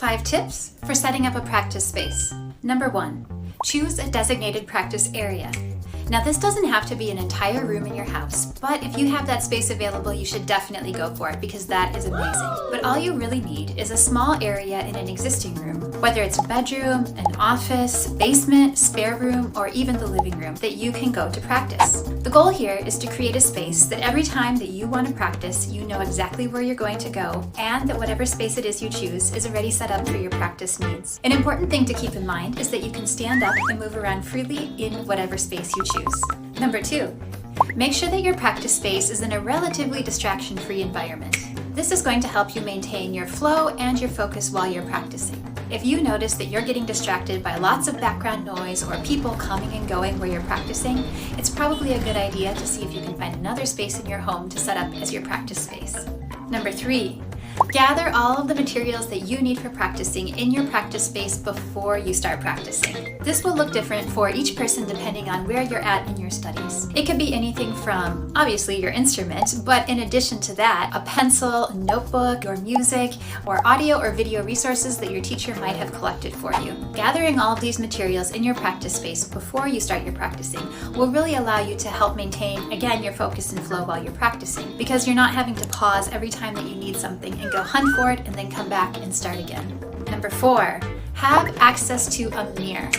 5 tips for setting up a practice space. Number 1, choose a designated practice area. Now this doesn't have to be an entire room in your house, but if you have that space available, you should definitely go for it because that is amazing. But all you really need is a small area in an existing room, whether it's a bedroom, an office, basement, spare room, or even the living room that you can go to practice. The goal here is to create a space that every time that you want to practice, you know exactly where you're going to go, and that whatever space it is you choose is already set up for your practice needs. An important thing to keep in mind is that you can stand up and move around freely in whatever space you choose. Number 2, make sure that your practice space is in a relatively distraction-free environment. This is going to help you maintain your flow and your focus while you're practicing. If you notice that you're getting distracted by lots of background noise or people coming and going where you're practicing, it's probably a good idea to see if you can find another space in your home to set up as your practice space. Number 3, gather all of the materials that you need for practicing in your practice space before you start practicing. This will look different for each person depending on where you're at in your studies. It could be anything from, obviously, your instrument, but in addition to that, a pencil, a notebook, your music, or audio or video resources that your teacher might have collected for you. Gathering all of these materials in your practice space before you start your practicing will really allow you to help maintain, again, your focus and flow while you're practicing, because you're not having to pause every time that you need something and go hunt for it and then come back and start again. Number 4, have access to a mirror.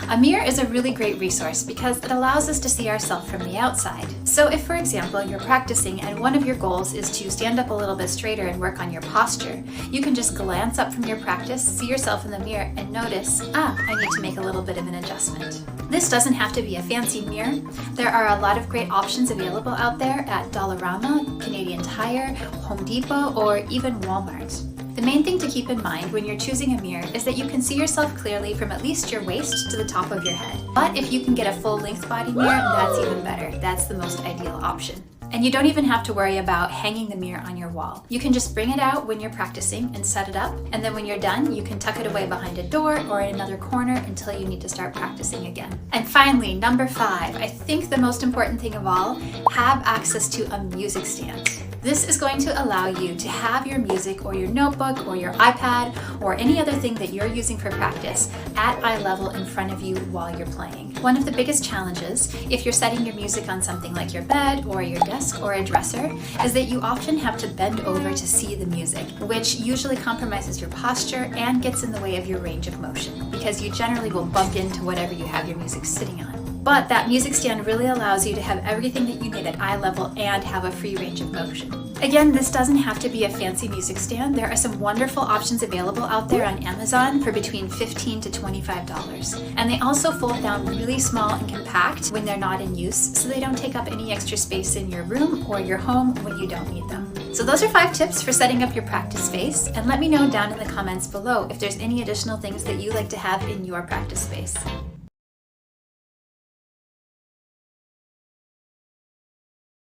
A mirror is a really great resource because it allows us to see ourselves from the outside. So if, for example, you're practicing and one of your goals is to stand up a little bit straighter and work on your posture, you can just glance up from your practice, see yourself in the mirror, and notice, I need to make a little bit of an adjustment. This doesn't have to be a fancy mirror. There are a lot of great options available out there at Dollarama, Canadian Tire, Home Depot, or even Walmart. The main thing to keep in mind when you're choosing a mirror is that you can see yourself clearly from at least your waist to the top of your head. But if you can get a full-length body mirror, that's even better. That's the most ideal option. And you don't even have to worry about hanging the mirror on your wall. You can just bring it out when you're practicing and set it up, and then when you're done, you can tuck it away behind a door or in another corner until you need to start practicing again. And finally, number 5, I think the most important thing of all, have access to a music stand. This is going to allow you to have your music or your notebook or your iPad or any other thing that you're using for practice at eye level in front of you while you're playing. One of the biggest challenges, if you're setting your music on something like your bed or your desk or a dresser, is that you often have to bend over to see the music, which usually compromises your posture and gets in the way of your range of motion, because you generally will bump into whatever you have your music sitting on. But that music stand really allows you to have everything that you need at eye level and have a free range of motion. Again, this doesn't have to be a fancy music stand. There are some wonderful options available out there on Amazon for between $15 to $25. And they also fold down really small and compact when they're not in use, so they don't take up any extra space in your room or your home when you don't need them. So those are 5 tips for setting up your practice space, and let me know down in the comments below if there's any additional things that you like to have in your practice space.